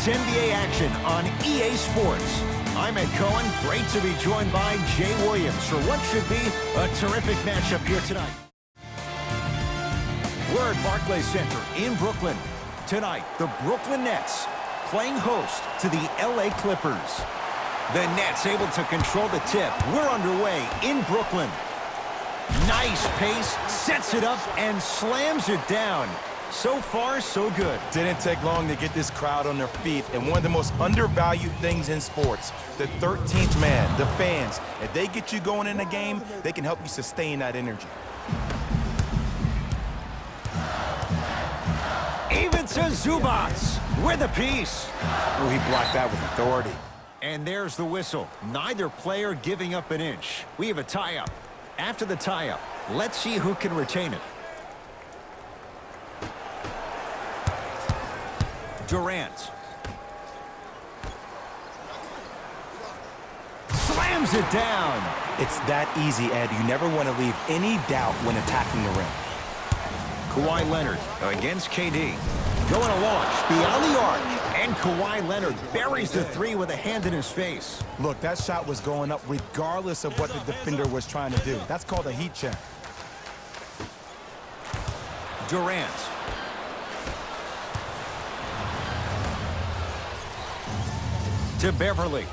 It's NBA action on EA Sports. I'm Ed Cohen. Great to be joined by Jay Williams for what should be a terrific matchup here tonight. We're at Barclays Center in Brooklyn. Tonight, the Brooklyn Nets playing host to the LA Clippers. The Nets able to control the tip. We're underway in Brooklyn. Nice pace, sets it up, and slams it down. So far, so good. Didn't take long to get this crowd on their feet, and one of the most undervalued things in sports, the 13th man, the fans. If they get you going in a game, they can help you sustain that energy. Even to Zubats with a piece. Oh, he blocked that with authority. And there's the whistle. Neither player giving up an inch. We have a tie-up. After the tie-up, let's see who can retain it. Durant. Slams it down. It's that easy, Ed. You never want to leave any doubt when attacking the rim. Kawhi Leonard against KD. Going to launch beyond the arc. And Kawhi Leonard buries the three with a hand in his face. Look, that shot was going up regardless of what the defender was trying to do. That's called a heat check. Durant. To Beverly.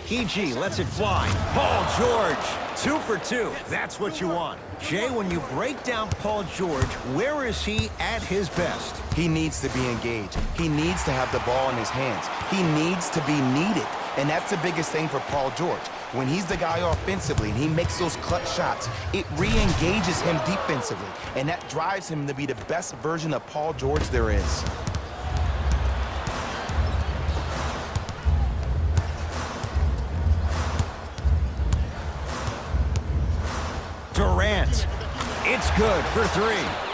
PG lets it fly. Paul George, 2 for 2. That's what you want. Jay, when you break down Paul George, where is he at his best? He needs to be engaged. He needs to have the ball in his hands. He needs to be needed. And that's the biggest thing for Paul George. When he's the guy offensively and he makes those clutch shots, it re-engages him defensively. And that drives him to be the best version of Paul George there is. Durant. It's good for 3.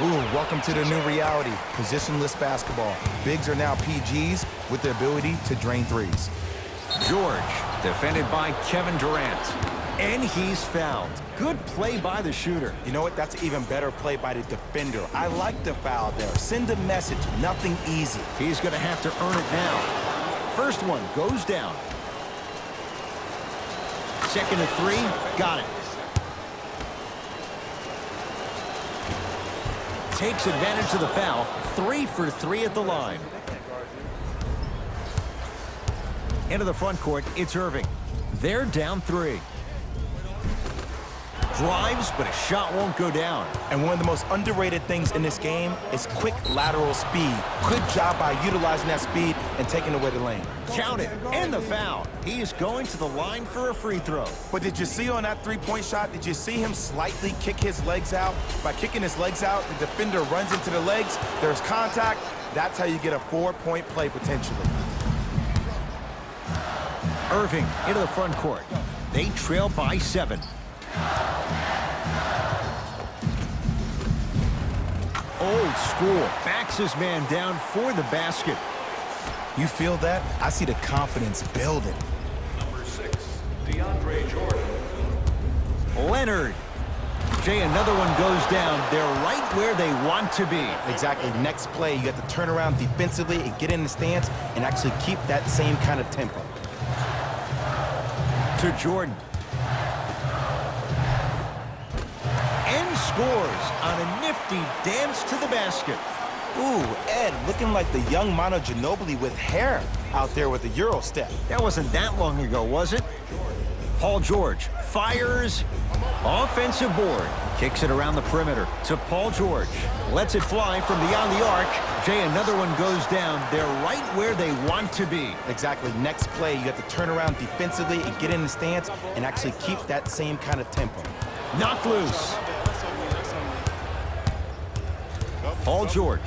Ooh, welcome to the new reality. Positionless basketball. Bigs are now PGs with the ability to drain threes. George, defended by Kevin Durant. And he's fouled. Good play by the shooter. You know what? That's an even better play by the defender. I like the foul there. Send a message. Nothing easy. He's going to have to earn it now. First one goes down. Second to 3. Got it. Takes advantage of the foul. 3 for 3 at the line. Into the front court, it's Irving. They're down 3. Drives, but a shot won't go down. And one of the most underrated things in this game is quick lateral speed. Good job by utilizing that speed and taking away the lane. Count it, and the foul. He is going to the line for a free throw. But did you see on that three-point shot, did you see him slightly kick his legs out? By kicking his legs out, the defender runs into the legs. There's contact. That's how you get a 4-point play potentially. Irving into the front court. They trail by 7. Old school. Backs his man down for the basket. You feel that? I see the confidence building. Number 6, DeAndre Jordan. Leonard. Jay, another one goes down. They're right where they want to be. Exactly. Next play, you got to turn around defensively and get in the stance and actually keep that same kind of tempo. To Jordan. And scores on a nifty dance to the basket. Ooh, Ed, looking like the young Manu Ginobili with hair out there with the Euro step. That wasn't that long ago, was it? Paul George fires. Offensive board. Kicks it around the perimeter to Paul George. Lets it fly from beyond the arc. Jay, another one goes down. They're right where they want to be. Exactly. Next play, you got to turn around defensively and get in the stance and actually keep that same kind of tempo. Knocked loose. Paul George.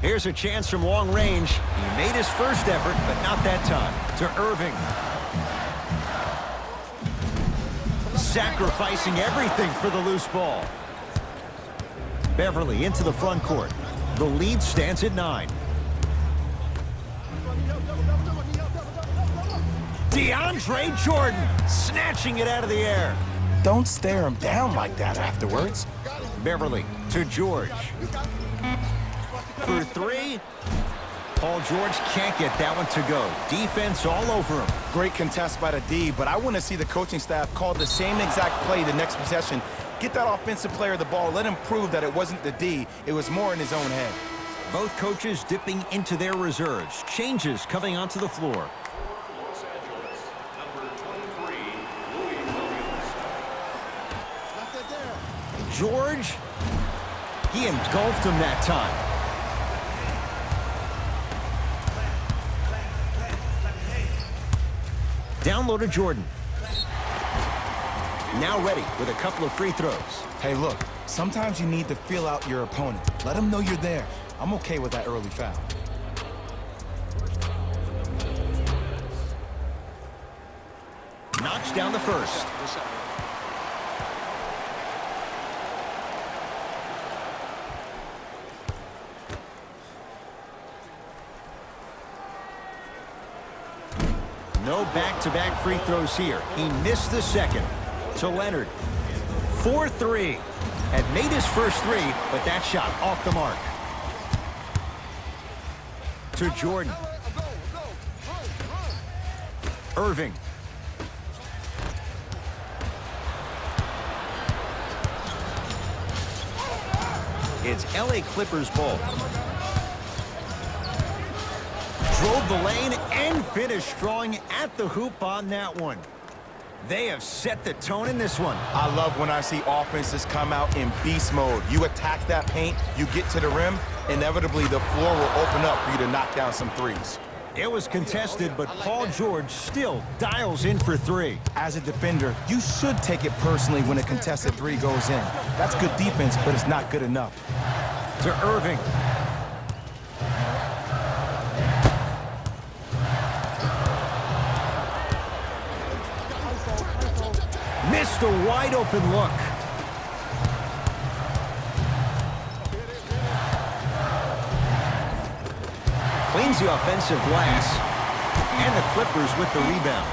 Here's a chance from long range. He made his first effort, but not that time. To Irving. Sacrificing everything for the loose ball. Beverly into the front court. The lead stands at 9. DeAndre Jordan snatching it out of the air. Don't stare him down like that afterwards. Beverly To George. For three. Paul George can't get that one to go. Defense all over him. Great contest by the D, but I want to see the coaching staff call the same exact play the next possession. Get that offensive player the ball. Let him prove that it wasn't the D. It was more in his own head. Both coaches dipping into their reserves. Changes coming onto the floor. Los Angeles, number 23, Louis Williams. George, he engulfed him that time. Down low to Jordan. Now ready with a couple of free throws. Hey, look, sometimes you need to feel out your opponent. Let him know you're there. I'm okay with that early foul. Knocks down the first. No back-to-back free throws here. He missed the second. To Leonard. 4-3. Had made his first three, but that shot off the mark. To Jordan. Irving. It's LA Clippers ball. Drove the lane and finished strong at the hoop on that one. They have set the tone in this one. I love when I see offenses come out in beast mode. You attack that paint, you get to the rim, inevitably the floor will open up for you to knock down some threes. It was contested, but Paul George still dials in for three. As a defender, you should take it personally when a contested three goes in. That's good defense, but it's not good enough. To Irving. Missed a wide open look. Cleans the offensive glass. And the Clippers with the rebound.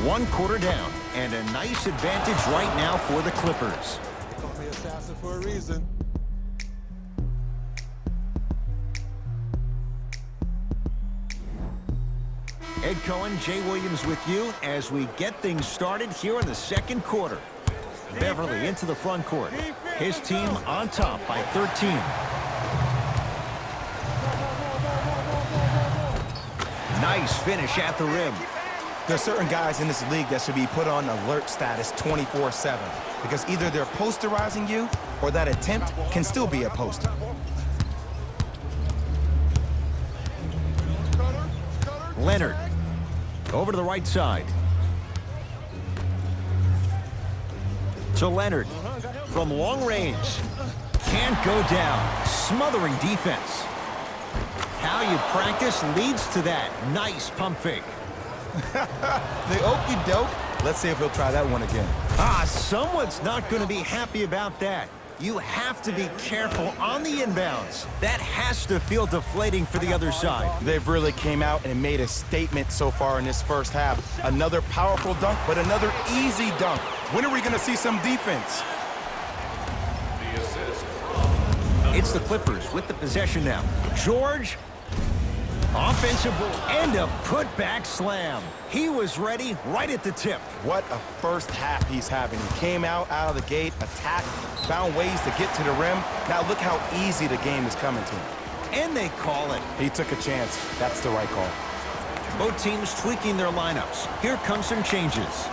1 quarter down. And a nice advantage right now for the Clippers. Call me assassin for a reason. Ed Cohen, Jay Williams with you as we get things started here in the second quarter. Beverly into the front court. His team on top by 13. Nice finish at the rim. There's certain guys in this league that should be put on alert status 24/7 because either they're posterizing you or that attempt can still be a poster. Leonard. Over to the right side. To Leonard. From long range. Can't go down. Smothering defense. How you practice leads to that. Nice pump fake. The okey doke. Let's see if he'll try that one again. Someone's not going to be happy about that. You have to be careful on the inbounds. That has to feel deflating for the other side. They've really came out and made a statement so far in this first half. Another powerful dunk, but another easy dunk. When are we going to see some defense? The assist. It's the Clippers with the possession now. George, offensive ball, and a putback slam. He was ready right at the tip. What a first half he's having. He came out of the gate, attacked, found ways to get to the rim. Now look how easy the game is coming to him. And they call it. He took a chance. That's the right call. Both teams tweaking their lineups. Here come some changes.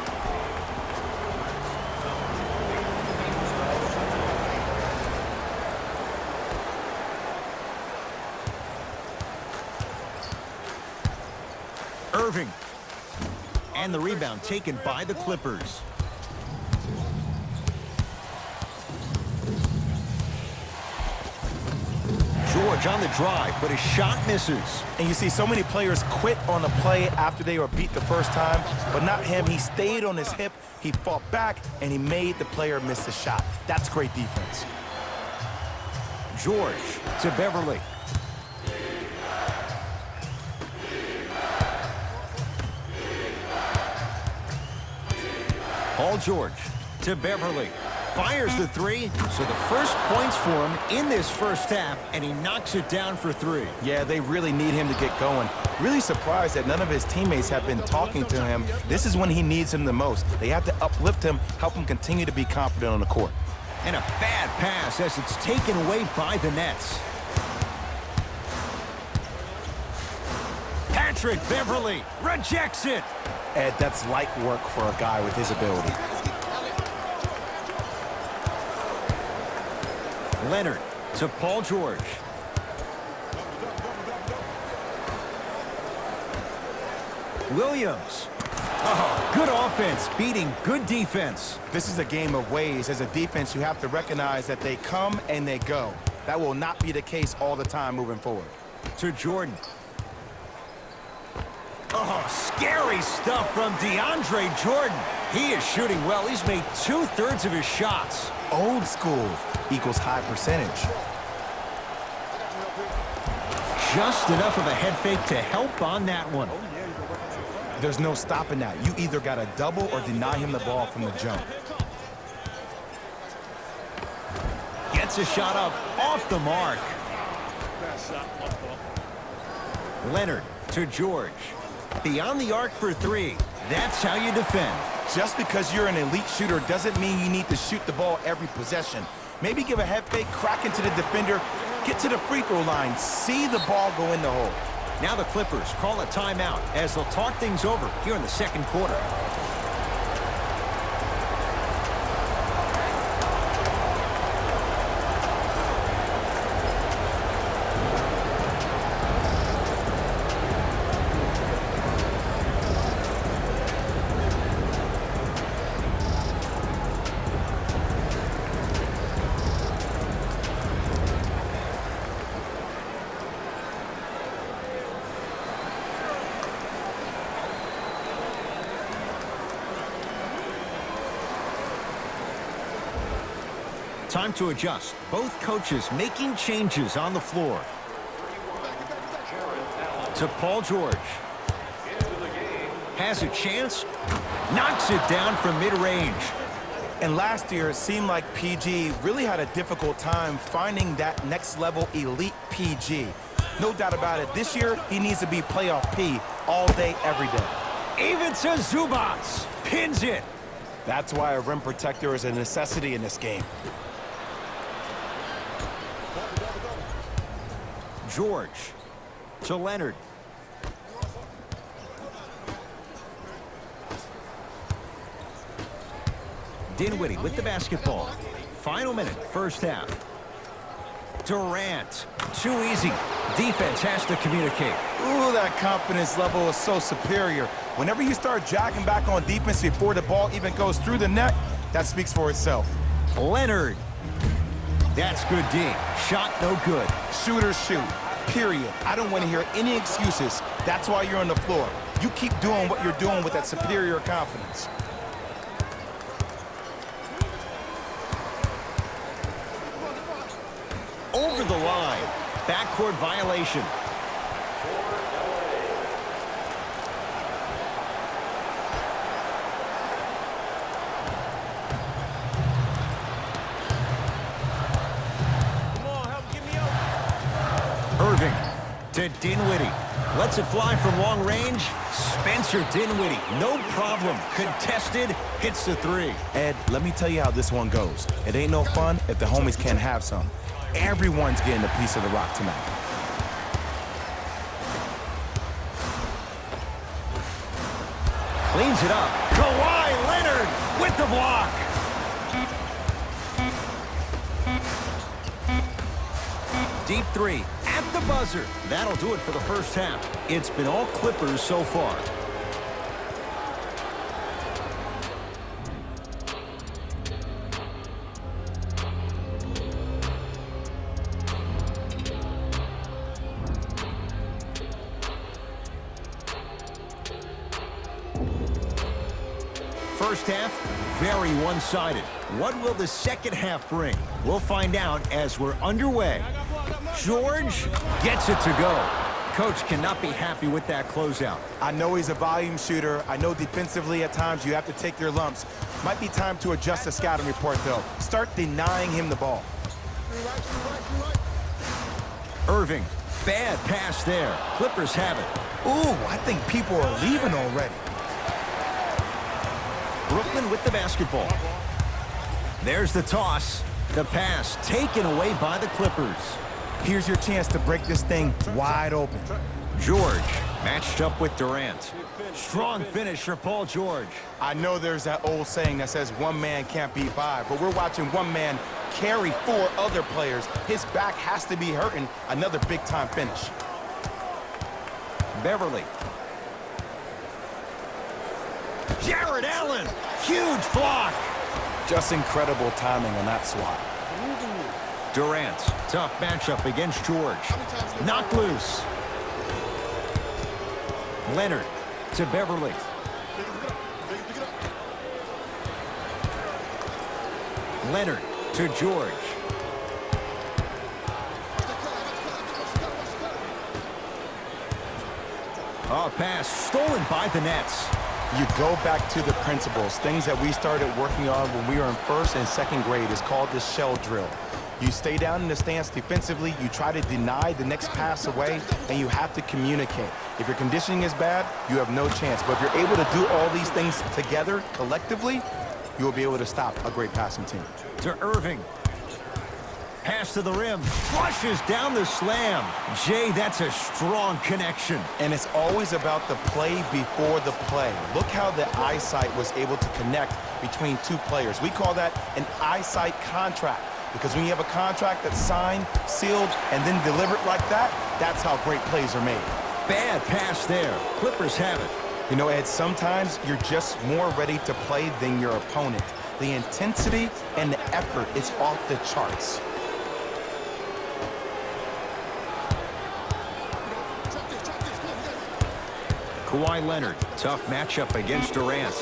Irving. And the rebound taken by the Clippers. George on the drive, but his shot misses. And you see so many players quit on a play after they were beat the first time, but not him. He stayed on his hip, he fought back, and he made the player miss the shot. That's great defense. George to Beverly. Paul George to Beverly. Fires the three, so the first points for him in this first half, and he knocks it down for three. Yeah, they really need him to get going. Really surprised that none of his teammates have been talking to him. This is when he needs him the most. They have to uplift him, help him continue to be confident on the court. And a bad pass as it's taken away by the Nets. Patrick Beverly rejects it. Ed, that's light work for a guy with his ability. Leonard to Paul George. Williams. Oh, good offense beating good defense. This is a game of ways. As a defense, you have to recognize that they come and they go. That will not be the case all the time moving forward. To Jordan. Oh, scary stuff from DeAndre Jordan. He is shooting well. He's made 2/3 of his shots. Old school equals high percentage. Just enough of a head fake to help on that one. There's no stopping that. You either got to double or deny him the ball from the jump. Gets a shot up off the mark. Leonard to George. Beyond the arc for three. That's how you defend. Just because you're an elite shooter doesn't mean you need to shoot the ball every possession. Maybe give a head fake, crack into the defender, get to the free throw line, see the ball go in the hole. Now the Clippers call a timeout as they'll talk things over here in the second quarter. Time to adjust. Both coaches making changes on the floor. To Paul George. Has a chance. Knocks it down from mid-range. And last year, it seemed like PG really had a difficult time finding that next level elite PG. No doubt about it. This year, he needs to be playoff P all day, every day. Even to Zubats. Pins it. That's why a rim protector is a necessity in this game. George to Leonard. Dinwiddie with the basketball. Final minute, first half. Durant. Too easy. Defense has to communicate. Ooh, that confidence level is so superior. Whenever you start jogging back on defense before the ball even goes through the net, that speaks for itself. Leonard. That's good D. Shot no good. Shooters shoot. Period. I don't want to hear any excuses. That's why you're on the floor. You keep doing what you're doing with that superior confidence. Over the line. Backcourt violation. Irving to Dinwiddie. Lets it fly from long range. Spencer Dinwiddie, no problem. Contested, hits the three. Ed, let me tell you how this one goes. It ain't no fun if the homies can't have some. Everyone's getting a piece of the rock tonight. Cleans it up. Kawhi Leonard with the block. Deep three at the buzzer. That'll do it for the first half. It's been all Clippers so far. First half, very one-sided. What will the second half bring? We'll find out as we're underway. George gets it to go. coach cannot be happy with that closeout. I know he's a volume shooter. I know defensively at times you have to take your lumps. Might be time to adjust the scouting report, though. Start denying him the ball. Irving, bad pass there. Clippers have it. Ooh, I think people are leaving already. Brooklyn with the basketball. There's the toss. The pass taken away by the Clippers. Here's your chance to break this thing wide open. George matched up with Durant. Strong finish for Paul George. I know there's that old saying that says one man can't beat five, but we're watching one man carry four other players. His back has to be hurting. Another big-time finish. Beverly. Jared Allen. Huge block. Just incredible timing on that swat. Durant. Tough matchup against George. Knocked loose. Leonard to Beverly. Leonard to George. Oh, pass stolen by the Nets. You go back to the principles, things that we started working on when we were in first and second grade. Is called the shell drill. You stay down in the stance defensively, you try to deny the next pass away, and you have to communicate. If your conditioning is bad, you have no chance. But if you're able to do all these things together, collectively, you will be able to stop a great passing team. To Irving. Pass to the rim. Flushes down the slam. Jay, that's a strong connection. And it's always about the play before the play. Look how the eyesight was able to connect between two players. We call that an eyesight contract. Because when you have a contract that's signed, sealed, and then delivered like that, that's how great plays are made. Bad pass there. Clippers have it. You know, Ed, sometimes you're just more ready to play than your opponent. The intensity and the effort is off the charts. Kawhi Leonard, tough matchup against Durant.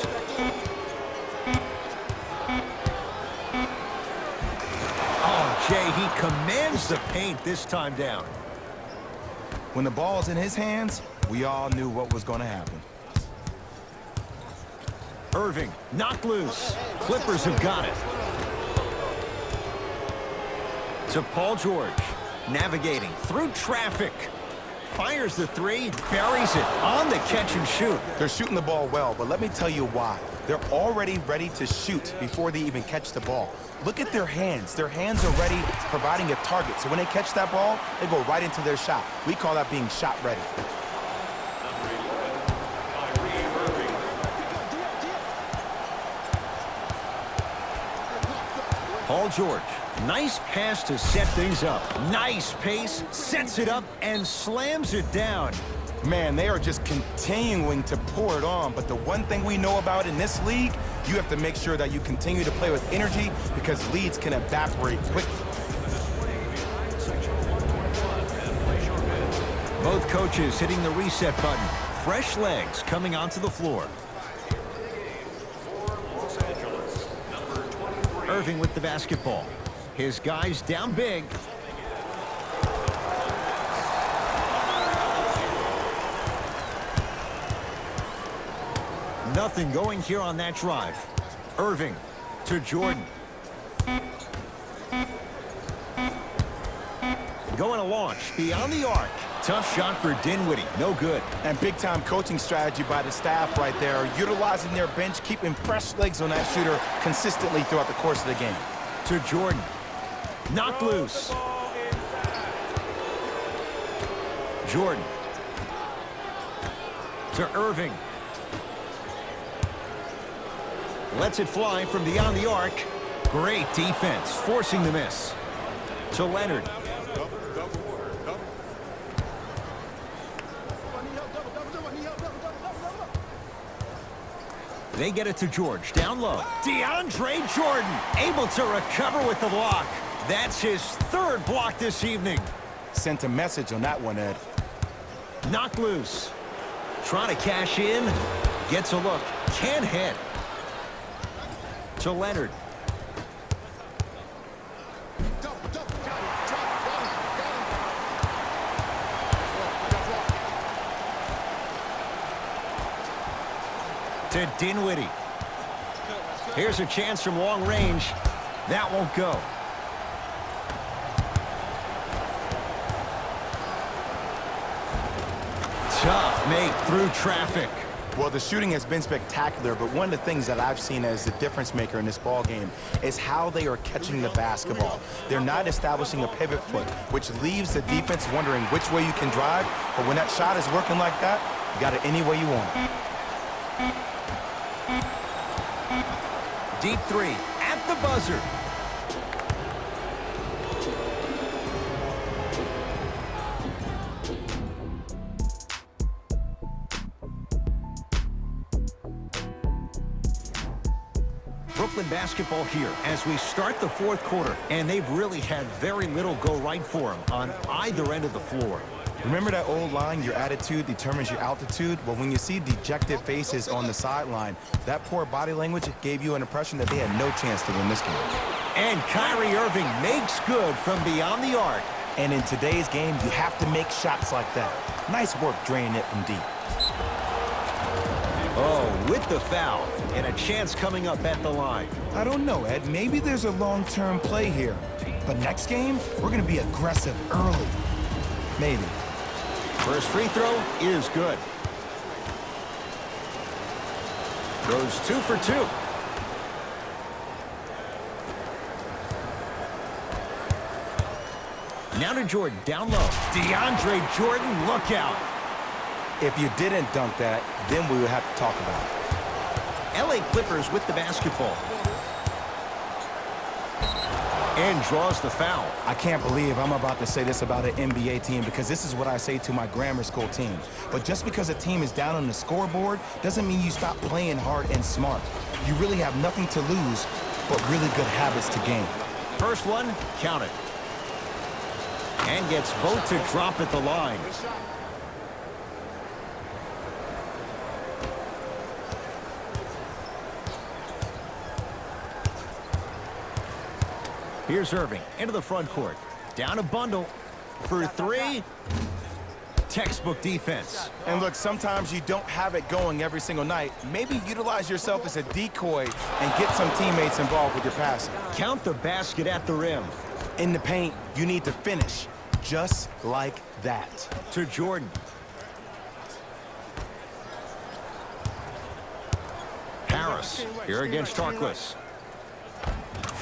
Oh, Jay, he commands the paint this time down. When the ball's in his hands, we all knew what was going to happen. Irving, knocked loose. Clippers have got it. To Paul George, navigating through traffic. Fires the three, buries it on the catch and shoot. They're shooting the ball well, but let me tell you why. They're already ready to shoot before they even catch the ball. Look at their hands. Their hands are ready, providing a target. So when they catch that ball, they go right into their shot. We call that being shot ready. Paul George, nice pass to set things up. Nice pace, sets it up, and slams it down. Man, they are just continuing to pour it on. But the one thing we know about in this league, you have to make sure that you continue to play with energy because leads can evaporate quickly. Both coaches hitting the reset button. Fresh legs coming onto the floor. Irving with the basketball. His guys down big. Nothing going here on that drive. Irving to Jordan. Going to launch beyond the arc. Tough shot for Dinwiddie. No good. And big-time coaching strategy by the staff right there, utilizing their bench, keeping fresh legs on that shooter consistently throughout the course of the game. To Jordan. Knocked loose. Jordan. To Irving. Lets it fly from beyond the arc. Great defense, forcing the miss. To Leonard. They get it to George, down low. DeAndre Jordan, able to recover with the block. That's his third block this evening. Sent a message on that one, Ed. Knocked loose. Trying to cash in. Gets a look. Can't hit. To Leonard. to Dinwiddie. Here's a chance from long range. That won't go. Tough make through traffic. Well, the shooting has been spectacular, but one of the things that I've seen as the difference maker in this ball game is how they are catching the basketball. They're not establishing a pivot foot, which leaves the defense wondering which way you can drive, but when that shot is working like that, you got it any way you want it. Deep three at the buzzer. Brooklyn basketball here as we start the fourth quarter, and they've really had very little go right for them on either end of the floor. Remember that old line, your attitude determines your altitude? Well, when you see dejected faces on the sideline, that poor body language gave you an impression that they had no chance to win this game. And Kyrie Irving makes good from beyond the arc. And in today's game, you have to make shots like that. Nice work draining it from deep. Oh, with the foul, and a chance coming up at the line. I don't know, Ed. Maybe there's a long-term play here. But next game, we're going to be aggressive early. Maybe. First free throw is good. Goes 2 for 2. Now to Jordan, down low. DeAndre Jordan, look out. If you didn't dunk that, then we would have to talk about it. LA Clippers with the basketball. And draws the foul. I can't believe I'm about to say this about an NBA team because this is what I say to my grammar school team. But just because a team is down on the scoreboard doesn't mean you stop playing hard and smart. You really have nothing to lose, but really good habits to gain. First one, count it. And gets both to drop at the line. Here's Irving into the front court. Down a bundle for 3. Textbook defense. And look, sometimes you don't have it going every single night. Maybe utilize yourself as a decoy and get some teammates involved with your passing. Count the basket at the rim. In the paint, you need to finish just like that. To Jordan. Harris here against Tarkless.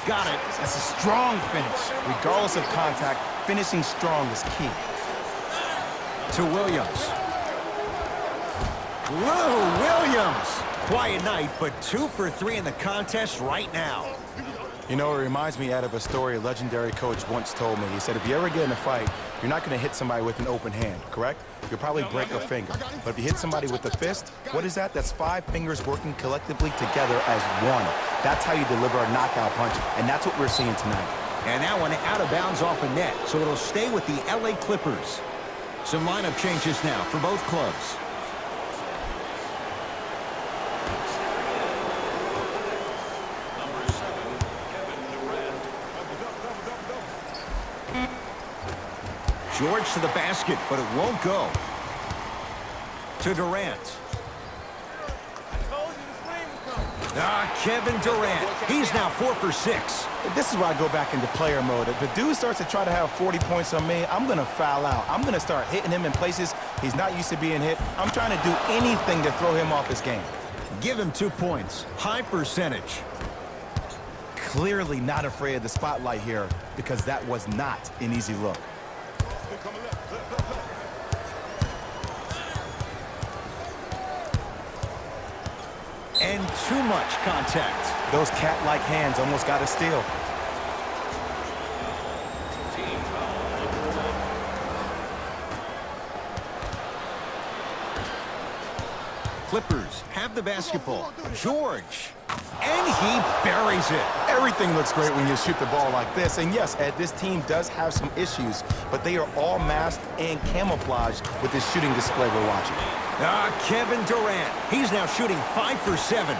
Got it. That's a strong finish. Regardless of contact, finishing strong is key. To Williams. Lou Williams. Quiet night, but 2 for 3 in the contest right now. You know, it reminds me out of a story a legendary coach once told me. He said, if you ever get in a fight, you're not going to hit somebody with an open hand, correct? You'll probably break a finger. But if you hit somebody with a fist, what is that? That's 5 fingers working collectively together as one. That's how you deliver a knockout punch, and that's what we're seeing tonight. And that one out of bounds off a net, so it'll stay with the LA Clippers. Some lineup changes now for both clubs. George to the basket, but it won't go. To Durant. Kevin Durant. He's now 4 for 6. This is where I go back into player mode. If the dude starts to try to have 40 points on me, I'm going to foul out. I'm going to start hitting him in places he's not used to being hit. I'm trying to do anything to throw him off his game. Give him 2 points. High percentage. Clearly not afraid of the spotlight here because that was not an easy look. And too much contact. Those cat-like hands almost got a steal. Clippers have the basketball. George. And he buries it. Everything looks great when you shoot the ball like this. And yes, Ed, this team does have some issues, but they are all masked and camouflaged with this shooting display we're watching. Kevin Durant. He's now shooting 5 for 7.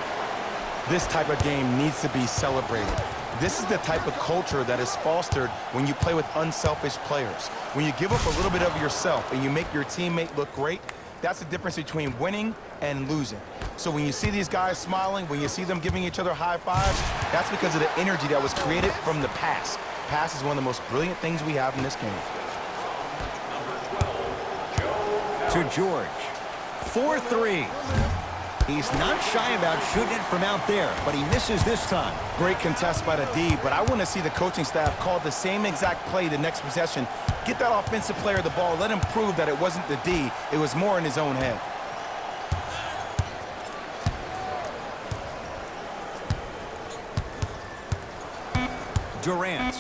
This type of game needs to be celebrated. This is the type of culture that is fostered when you play with unselfish players. When you give up a little bit of yourself and you make your teammate look great, That's the difference between winning and losing. So when you see these guys smiling, when you see them giving each other high fives, that's because of the energy that was created from the pass. Pass is one of the most brilliant things we have in this game. To George. 4-3. He's not shy about shooting it from out there, but he misses this time. Great contest by the D, but I want to see the coaching staff call the same exact play the next possession. Get that offensive player the ball. Let him prove that it wasn't the D. It was more in his own head. Durant.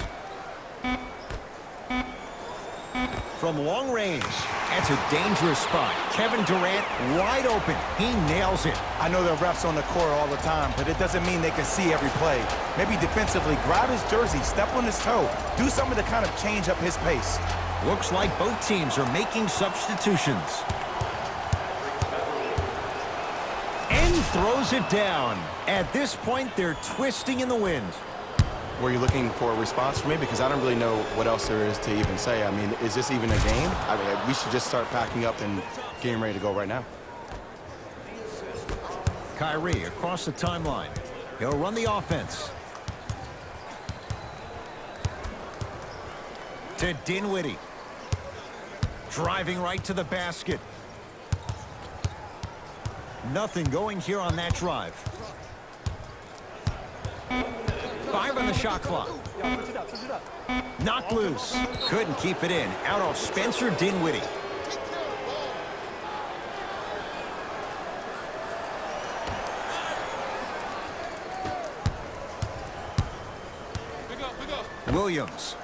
From long range. That's a dangerous spot. Kevin Durant wide open. He nails it. I know there are refs on the court all the time, but it doesn't mean they can see every play. Maybe defensively, grab his jersey, step on his toe, do something to kind of change up his pace. Looks like both teams are making substitutions. And throws it down. At this point, they're twisting in the wind. Were you looking for a response from me? Because I don't really know what else there is to even say. I mean, is this even a game? I mean, we should just start packing up and getting ready to go right now. Kyrie across the timeline. He'll run the offense. To Dinwiddie. Driving right to the basket. Nothing going here on that drive. 5 on the shot clock. Knocked loose. Couldn't keep it in. Out off Spencer Dinwiddie. Williams.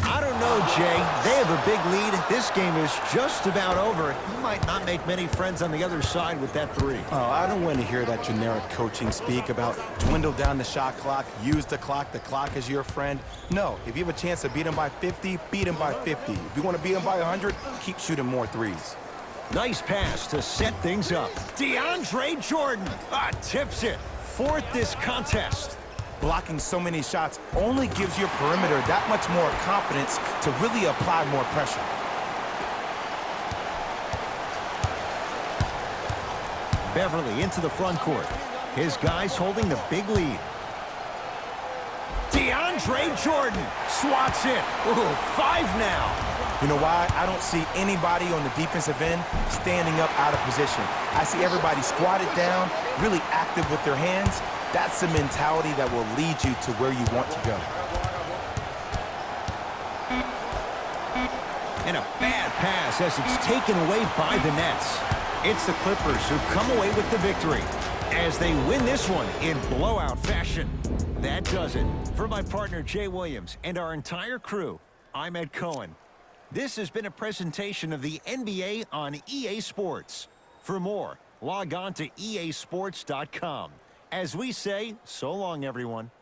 I don't know, Jay. They have a big lead. This game is just about over. He might not make many friends on the other side with that 3. Oh, I don't want to hear that generic coaching speak about dwindle down the shot clock, use the clock is your friend. No, if you have a chance to beat him by 50, beat him by 50. If you want to beat him by 100, keep shooting more threes. Nice pass to set things up. DeAndre Jordan tips it. 4th this contest. Blocking so many shots only gives your perimeter that much more confidence to really apply more pressure. Beverly into the front court. His guys holding the big lead. DeAndre Jordan swats it. Ooh, 5 now. You know why? I don't see anybody on the defensive end standing up out of position. I see everybody squatted down, really active with their hands. That's the mentality that will lead you to where you want to go. And a bad pass as it's taken away by the Nets. It's the Clippers who come away with the victory as they win this one in blowout fashion. That does it. For my partner, Jay Williams, and our entire crew, I'm Ed Cohen. This has been a presentation of the NBA on EA Sports. For more, log on to easports.com. As we say, so long, everyone.